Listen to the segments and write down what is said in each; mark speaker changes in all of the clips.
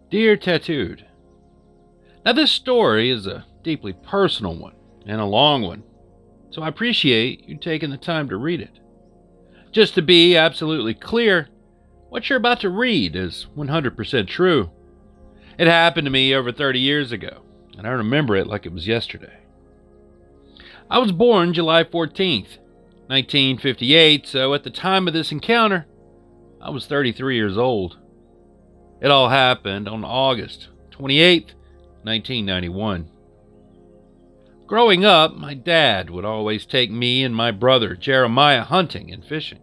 Speaker 1: Dear Tattooed, now this story is a deeply personal one and a long one, so I appreciate you taking the time to read it. Just to be absolutely clear, what you're about to read is 100% true. It happened to me over 30 years ago, and I remember it like it was yesterday. I was born July 14th, 1958, so at the time of this encounter, I was 33 years old. It all happened on August 28th, 1991. Growing up, my dad would always take me and my brother Jeremiah hunting and fishing.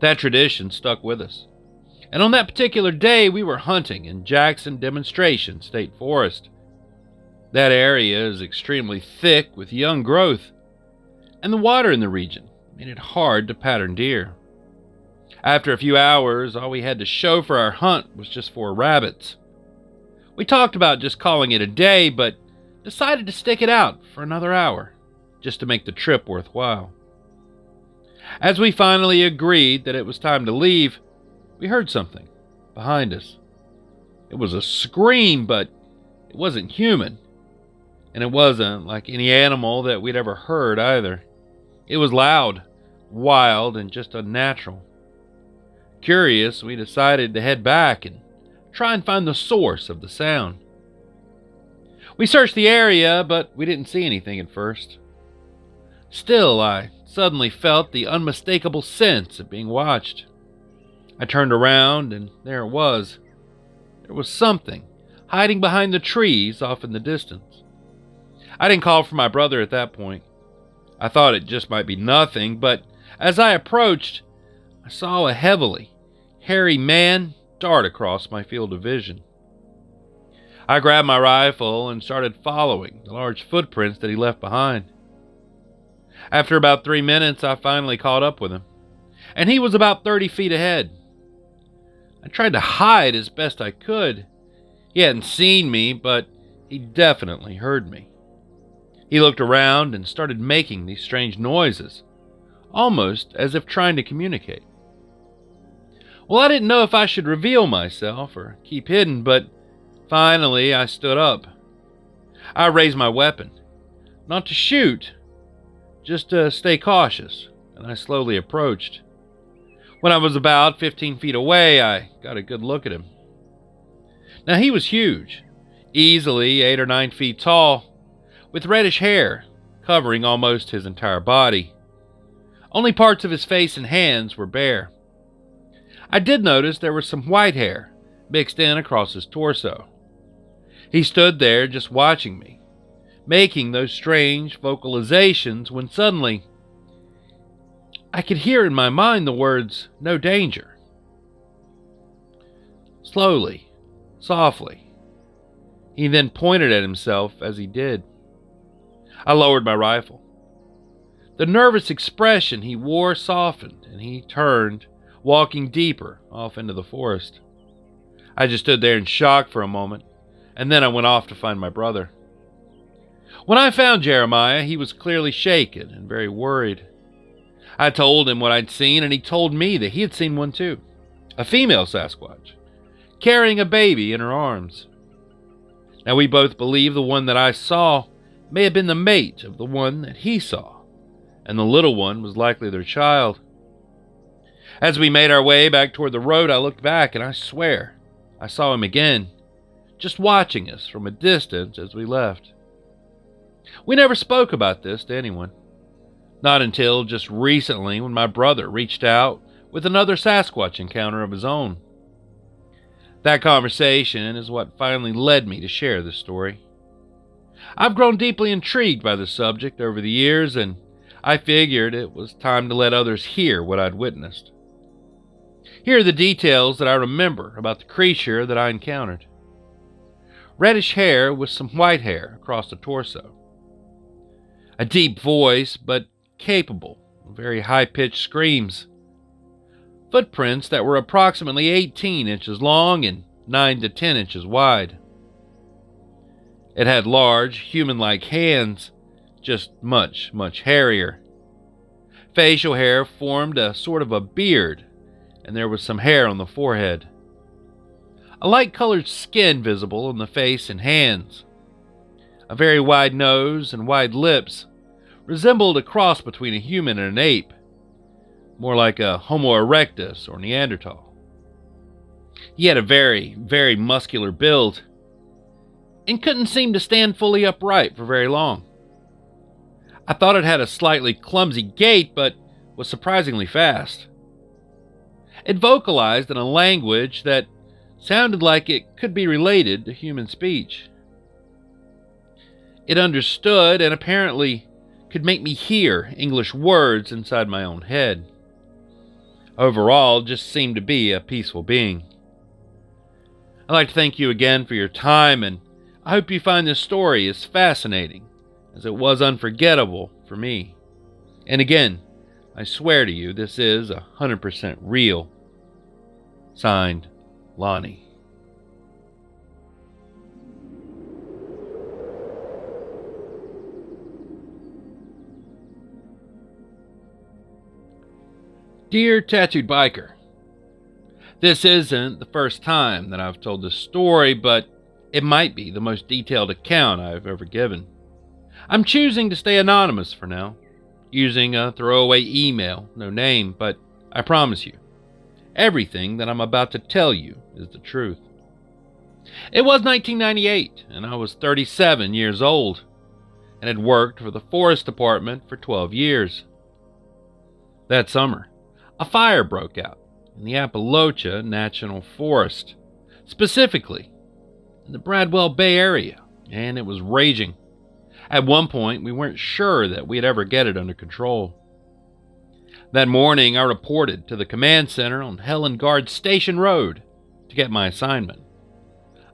Speaker 1: That tradition stuck with us. And on that particular day, we were hunting in Jackson Demonstration State Forest. That area is extremely thick with young growth, and the water in the region made it hard to pattern deer. After a few hours, all we had to show for our hunt was just 4 rabbits. We talked about just calling it a day, but decided to stick it out for another hour, just to make the trip worthwhile. As we finally agreed that it was time to leave, we heard something behind us. It was a scream, but it wasn't human, and it wasn't like any animal that we'd ever heard either. It was loud, wild, and just unnatural. Curious, we decided to head back and try and find the source of the sound. We searched the area, but we didn't see anything at first. Still, I suddenly felt the unmistakable sense of being watched. I turned around, and there it was. There was something hiding behind the trees off in the distance. I didn't call for my brother at that point. I thought it just might be nothing, but as I approached, I saw a heavily, hairy man dart across my field of vision. I grabbed my rifle and started following the large footprints that he left behind. After about 3 minutes, I finally caught up with him, and he was about 30 feet ahead. I tried to hide as best I could. He hadn't seen me, but he definitely heard me. He looked around and started making these strange noises, almost as if trying to communicate. Well, I didn't know if I should reveal myself or keep hidden, but finally I stood up. I raised my weapon, not to shoot, just to stay cautious, and I slowly approached. When I was about 15 feet away, I got a good look at him. Now he was huge, easily 8 or 9 feet tall, with reddish hair covering almost his entire body. Only parts of his face and hands were bare. I did notice there was some white hair mixed in across his torso. He stood there just watching me, making those strange vocalizations when suddenly I could hear in my mind the words, "No danger." Slowly, softly, he then pointed at himself as he did. I lowered my rifle. The nervous expression he wore softened, and he turned, walking deeper off into the forest. I just stood there in shock for a moment, and then I went off to find my brother. When I found Jeremiah, he was clearly shaken and very worried. I told him what I'd seen, and he told me that he had seen one too, a female Sasquatch, carrying a baby in her arms. Now we both believe the one that I saw may have been the mate of the one that he saw, and the little one was likely their child. As we made our way back toward the road, I looked back, and I swear I saw him again, just watching us from a distance as we left. We never spoke about this to anyone. Not until just recently when my brother reached out with another Sasquatch encounter of his own. That conversation is what finally led me to share this story. I've grown deeply intrigued by the subject over the years, and I figured it was time to let others hear what I'd witnessed. Here are the details that I remember about the creature that I encountered. Reddish hair with some white hair across the torso. A deep voice, but capable of very high-pitched screams. Footprints that were approximately 18 inches long and 9 to 10 inches wide. It had large, human-like hands, just much, much hairier. Facial hair formed a sort of a beard, and there was some hair on the forehead. A light-colored skin visible in the face and hands. A very wide nose and wide lips. Resembled a cross between a human and an ape. More like a Homo erectus or Neanderthal. He had a very, very muscular build and couldn't seem to stand fully upright for very long. I thought it had a slightly clumsy gait, but was surprisingly fast. It vocalized in a language that sounded like it could be related to human speech. It understood and apparently could make me hear English words inside my own head. Overall, just seemed to be a peaceful being. I'd like to thank you again for your time, and I hope you find this story as fascinating as it was unforgettable for me. And again, I swear to you, this is 100% real. Signed, Lonnie. Dear Tattooed Biker, this isn't the first time that I've told this story, but it might be the most detailed account I've ever given. I'm choosing to stay anonymous for now, using a throwaway email, no name, but I promise you, everything that I'm about to tell you is the truth. It was 1998, and I was 37 years old, and had worked for the Forest Department for 12 years. That summer, a fire broke out in the Appalachian National Forest, specifically in the Bradwell Bay area, and it was raging. At one point, we weren't sure that we'd ever get it under control. That morning, I reported to the command center on Helen Guard Station Road to get my assignment.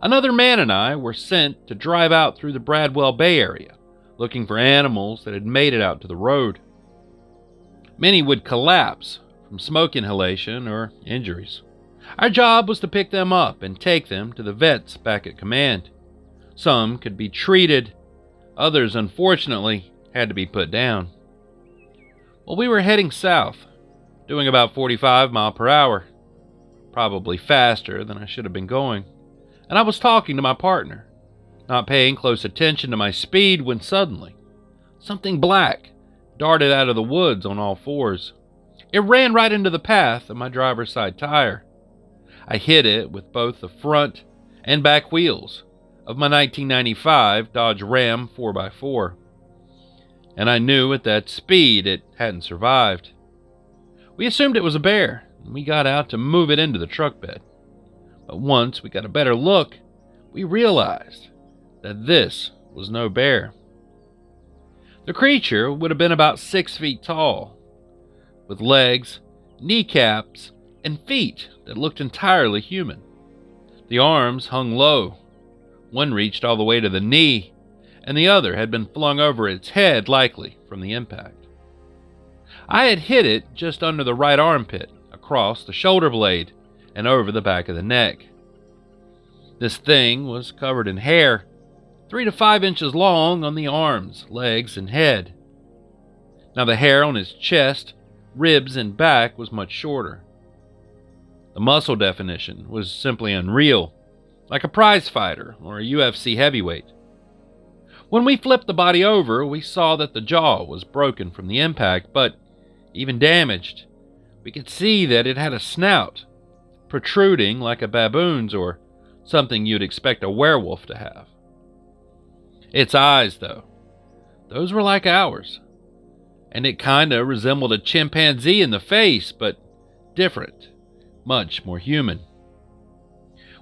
Speaker 1: Another man and I were sent to drive out through the Bradwell Bay area, looking for animals that had made it out to the road. Many would collapse from smoke inhalation or injuries. Our job was to pick them up and take them to the vets back at command. Some could be treated, others, unfortunately, had to be put down. Well, we were heading south, doing about 45 miles per hour, probably faster than I should have been going, and I was talking to my partner, not paying close attention to my speed when suddenly, something black darted out of the woods on all fours. It ran right into the path of my driver's side tire. I hit it with both the front and back wheels of my 1995 Dodge Ram 4x4. And I knew at that speed it hadn't survived. We assumed it was a bear, and we got out to move it into the truck bed. But once we got a better look, we realized that this was no bear. The creature would have been about 6 feet tall, with legs, kneecaps, and feet that looked entirely human. The arms hung low. One reached all the way to the knee, and the other had been flung over its head, likely from the impact. I had hit it just under the right armpit, across the shoulder blade, and over the back of the neck. This thing was covered in hair, 3 to 5 inches long on the arms, legs, and head. Now the hair on his chest, ribs, and back was much shorter. The muscle definition was simply unreal, like a prize fighter or a UFC heavyweight. When we flipped the body over, we saw that the jaw was broken from the impact, but even damaged, we could see that it had a snout, protruding like a baboon's or something you'd expect a werewolf to have. Its eyes, though, those were like ours, and it kinda resembled a chimpanzee in the face, but different, much more human.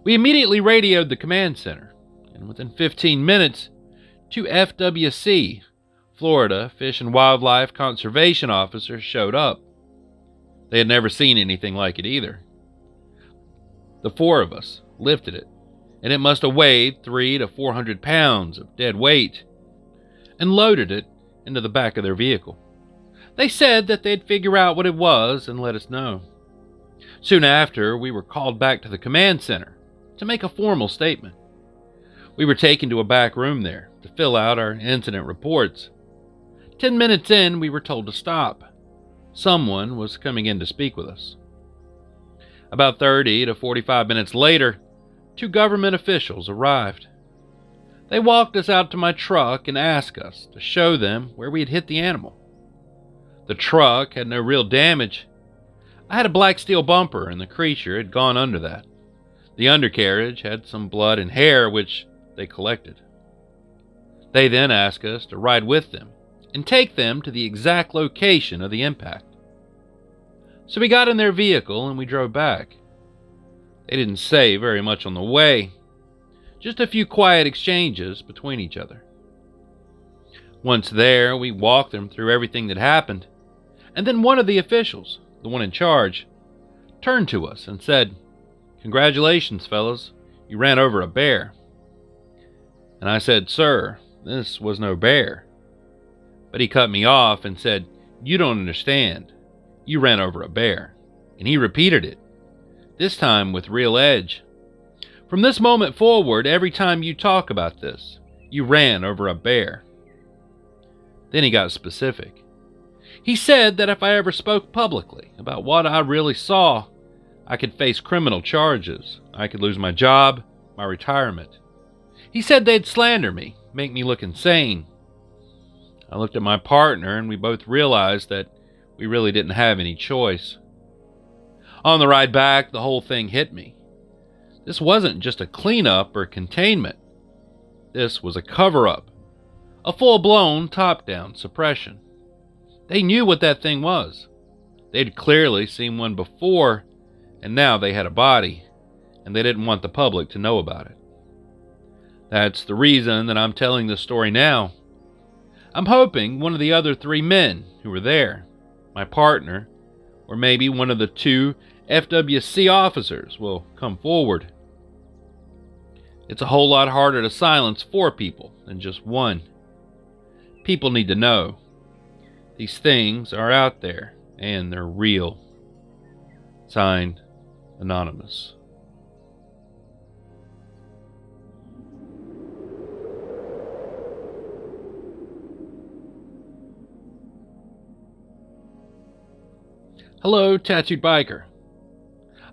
Speaker 1: We immediately radioed the command center, and within 15 minutes, 2 FWC, Florida Fish and Wildlife Conservation officers showed up. They had never seen anything like it either. The 4 of us lifted it, and it must have weighed 300 to 400 pounds of dead weight, and loaded it into the back of their vehicle. They said that they'd figure out what it was and let us know. Soon after, we were called back to the command center to make a formal statement. We were taken to a back room there to fill out our incident reports. 10 minutes in, we were told to stop. Someone was coming in to speak with us. About 30 to 45 minutes later, 2 government officials arrived. They walked us out to my truck and asked us to show them where we had hit the animal. The truck had no real damage. I had a black steel bumper and the creature had gone under that. The undercarriage had some blood and hair, which they collected. They then asked us to ride with them and take them to the exact location of the impact. So we got in their vehicle and we drove back. They didn't say very much on the way, just a few quiet exchanges between each other. Once there, we walked them through everything that happened, and then one of the officials, the one in charge, turned to us and said, "Congratulations, fellas, you ran over a bear." And I said, "Sir, this was no bear." But he cut me off and said, "You don't understand. You ran over a bear." And he repeated it, this time with real edge. "From this moment forward, every time you talk about this, you ran over a bear." Then he got specific. He said that if I ever spoke publicly about what I really saw, I could face criminal charges. I could lose my job, my retirement. He said they'd slander me, make me look insane. I looked at my partner and we both realized that we really didn't have any choice. On the ride back, the whole thing hit me. This wasn't just a cleanup or containment. This was a cover-up, a full-blown top-down suppression. They knew what that thing was. They'd clearly seen one before, and now they had a body, and they didn't want the public to know about it. That's the reason that I'm telling this story now. I'm hoping one of the other 3 men who were there, my partner, or maybe one of the 2 FWC officers will come forward. It's a whole lot harder to silence 4 people than just 1. People need to know. These things are out there, and they're real. Signed, Anonymous. Hello, Tattooed Biker.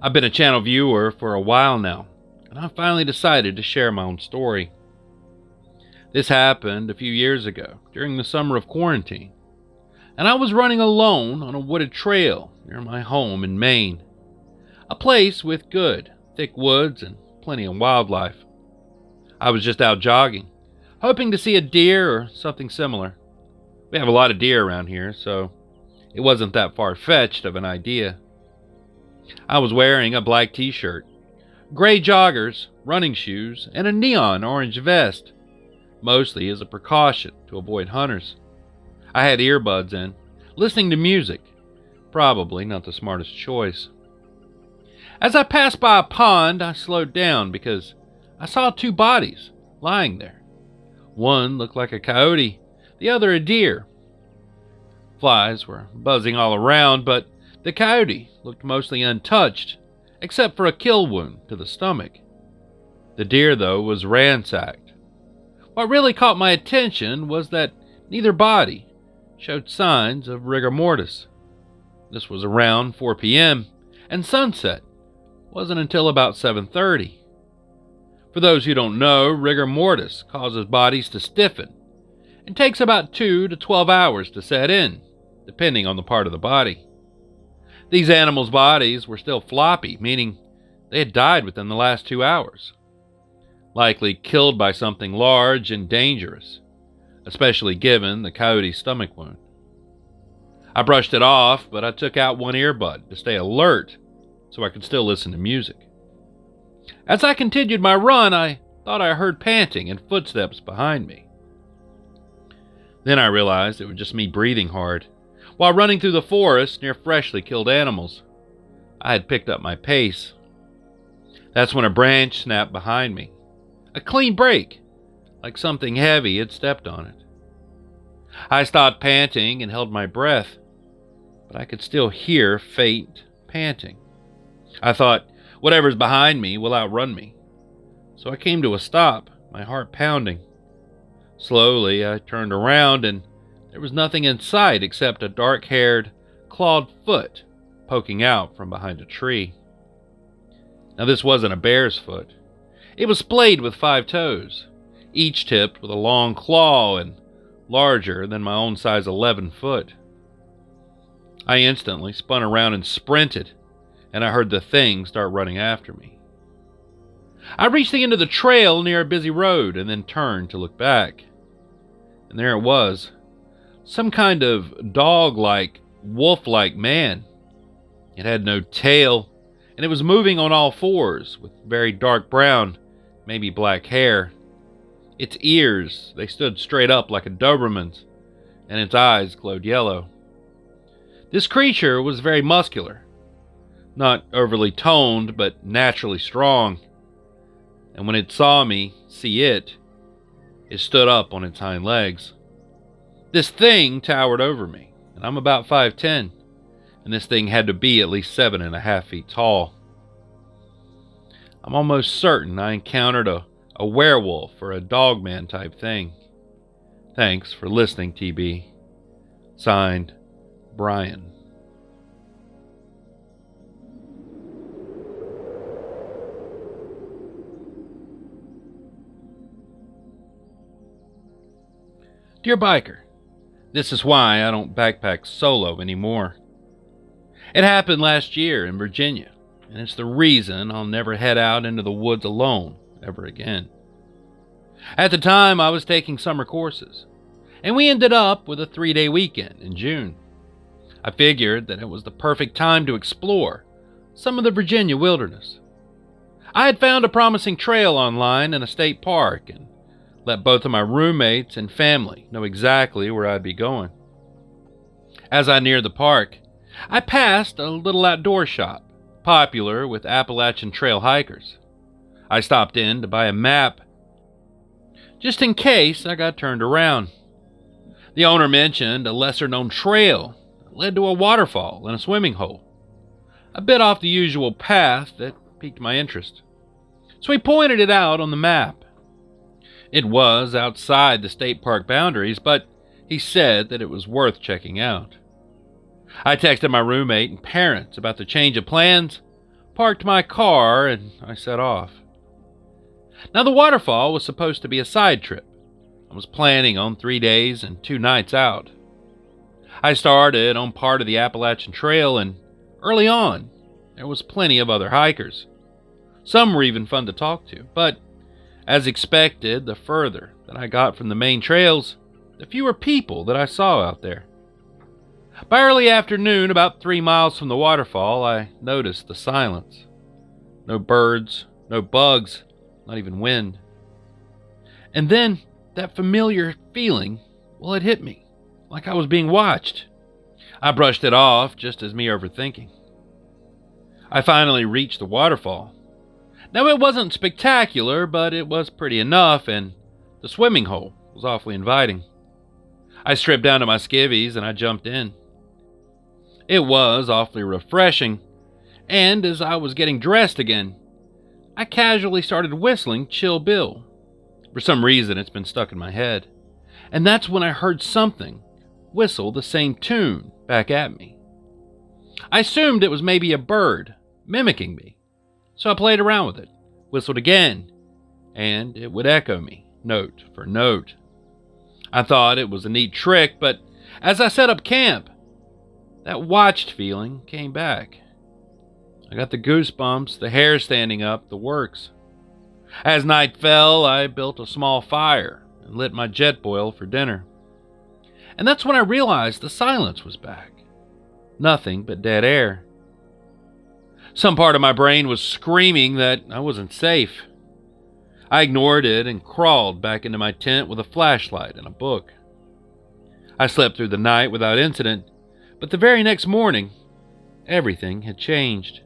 Speaker 1: I've been a channel viewer for a while now, and I finally decided to share my own story. This happened a few years ago, during the summer of quarantine, and I was running alone on a wooded trail near my home in Maine, a place with good, thick woods and plenty of wildlife. I was just out jogging, hoping to see a deer or something similar. We have a lot of deer around here, so it wasn't that far-fetched of an idea. I was wearing a black t-shirt, gray joggers, running shoes, and a neon orange vest, mostly as a precaution to avoid hunters. I had earbuds in, listening to music, probably not the smartest choice. As I passed by a pond, I slowed down because I saw 2 bodies lying there. One looked like a coyote, the other a deer. Flies were buzzing all around, but the coyote looked mostly untouched, except for a kill wound to the stomach. The deer, though, was ransacked. What really caught my attention was that neither body showed signs of rigor mortis. This was around 4 p.m., and sunset wasn't until about 7:30. For those who don't know, rigor mortis causes bodies to stiffen and takes about 2 to 12 hours to set in, depending on the part of the body. These animals' bodies were still floppy, meaning they had died within the last 2 hours. Likely killed by something large and dangerous, especially given the coyote's stomach wound. I brushed it off, but I took out one earbud to stay alert so I could still listen to music. As I continued my run, I thought I heard panting and footsteps behind me. Then I realized it was just me breathing hard while running through the forest near freshly killed animals. I had picked up my pace. That's when a branch snapped behind me. A clean break, like something heavy had stepped on it. I stopped panting and held my breath, but I could still hear faint panting. I thought, whatever's behind me will outrun me. So I came to a stop, my heart pounding. Slowly, I turned around and there was nothing in sight except a dark-haired, clawed foot poking out from behind a tree. Now, this wasn't a bear's foot. It was splayed with 5 toes, each tipped with a long claw and larger than my own size 11 foot. I instantly spun around and sprinted, and I heard the thing start running after me. I reached the end of the trail near a busy road and then turned to look back. And there it was, some kind of dog-like, wolf-like man. It had no tail, and it was moving on all fours with very dark brown, maybe black hair. Its ears, they stood straight up like a Doberman's, and its eyes glowed yellow. This creature was very muscular, not overly toned, but naturally strong. And when it saw me see it, it stood up on its hind legs. This thing towered over me, and I'm about 5'10", and this thing had to be at least 7.5 feet tall. I'm almost certain I encountered a werewolf or a Dogman type thing. Thanks for listening, TB. Signed, Brian. Dear Biker, this is why I don't backpack solo anymore. It happened last year in Virginia, and it's the reason I'll never head out into the woods alone ever again. At the time, I was taking summer courses, and we ended up with a 3-day weekend in June. I figured that it was the perfect time to explore some of the Virginia wilderness. I had found a promising trail online in a state park and let both of my roommates and family know exactly where I'd be going. As I neared the park, I passed a little outdoor shop, popular with Appalachian trail hikers. I stopped in to buy a map, just in case I got turned around. The owner mentioned a lesser-known trail that led to a waterfall and a swimming hole, a bit off the usual path that piqued my interest. So he pointed it out on the map. It was outside the state park boundaries, but he said that it was worth checking out. I texted my roommate and parents about the change of plans, parked my car, and I set off. Now, the waterfall was supposed to be a side trip. I was planning on 3 days and 2 nights out. I started on part of the Appalachian Trail, and early on, there was plenty of other hikers. Some were even fun to talk to, but as expected, the further that I got from the main trails, the fewer people that I saw out there. By early afternoon, about 3 miles from the waterfall, I noticed the silence. No birds, no bugs, not even wind. And then that familiar feeling, well, it hit me, like I was being watched. I brushed it off, just as me overthinking. I finally reached the waterfall. Now, it wasn't spectacular, but it was pretty enough, and the swimming hole was awfully inviting. I stripped down to my skivvies and I jumped in. It was awfully refreshing, and as I was getting dressed again, I casually started whistling Chill Bill. For some reason, it's been stuck in my head, and that's when I heard something whistle the same tune back at me. I assumed it was maybe a bird mimicking me. So I played around with it, whistled again, and it would echo me, note for note. I thought it was a neat trick, but as I set up camp, that watched feeling came back. I got the goosebumps, the hair standing up, the works. As night fell, I built a small fire and lit my jet boil for dinner. And that's when I realized the silence was back. Nothing but dead air. Some part of my brain was screaming that I wasn't safe. I ignored it and crawled back into my tent with a flashlight and a book. I slept through the night without incident, but the very next morning, everything had changed.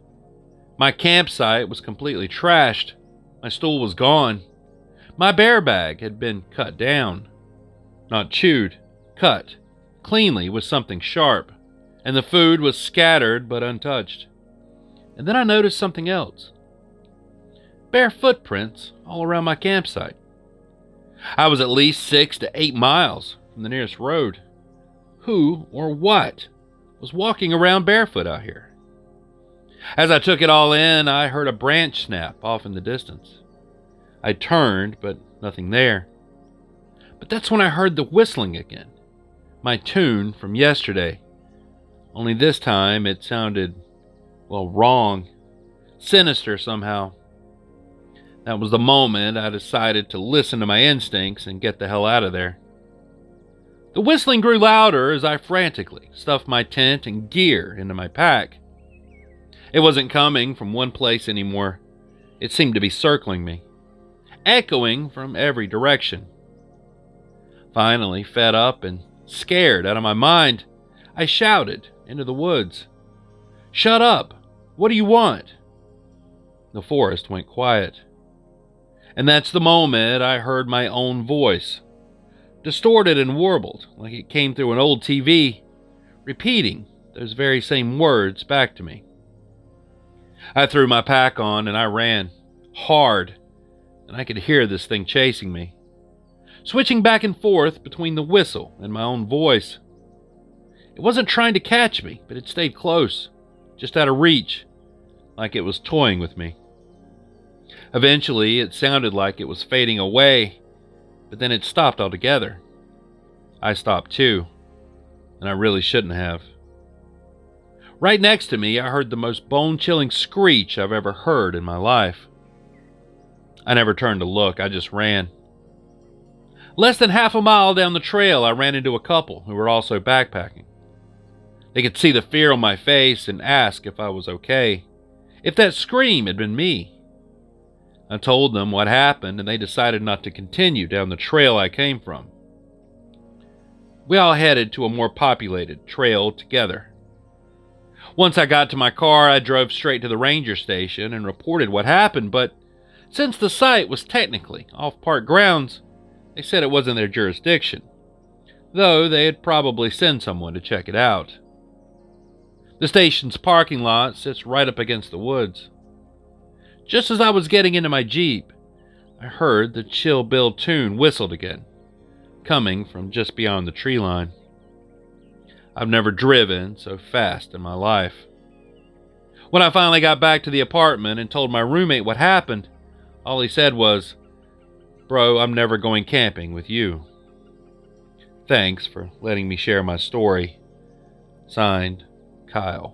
Speaker 1: My campsite was completely trashed. My stool was gone. My bear bag had been cut down. Not chewed, cut, cleanly with something sharp, and the food was scattered but untouched. And then I noticed something else. Bare footprints all around my campsite. I was at least 6 to 8 miles from the nearest road. Who or what was walking around barefoot out here? As I took it all in, I heard a branch snap off in the distance. I turned, but nothing there. But that's when I heard the whistling again. My tune from yesterday. Only this time it sounded, well, wrong. Sinister somehow. That was the moment I decided to listen to my instincts and get the hell out of there. The whistling grew louder as I frantically stuffed my tent and gear into my pack. It wasn't coming from one place anymore. It seemed to be circling me, echoing from every direction. Finally, fed up and scared out of my mind, I shouted into the woods, "Shut up! What do you want?" The forest went quiet. And that's the moment I heard my own voice, distorted and warbled like it came through an old TV, repeating those very same words back to me. I threw my pack on and I ran, hard, and I could hear this thing chasing me, switching back and forth between the whistle and my own voice. It wasn't trying to catch me, but it stayed close, just out of reach, like it was toying with me. Eventually, it sounded like it was fading away, but then it stopped altogether. I stopped too, and I really shouldn't have. Right next to me, I heard the most bone-chilling screech I've ever heard in my life. I never turned to look, I just ran. Less than half a mile down the trail, I ran into a couple who were also backpacking. They could see the fear on my face and asked if I was okay, if that scream had been me. I told them what happened, and they decided not to continue down the trail I came from. We all headed to a more populated trail together. Once I got to my car, I drove straight to the ranger station and reported what happened, but since the site was technically off park grounds, they said it wasn't their jurisdiction, though they'd probably send someone to check it out. The station's parking lot sits right up against the woods. Just as I was getting into my Jeep, I heard the Chill Bill tune whistled again, coming from just beyond the tree line. I've never driven so fast in my life. When I finally got back to the apartment and told my roommate what happened, all he said was, "Bro, I'm never going camping with you." Thanks for letting me share my story. Signed, Kyle.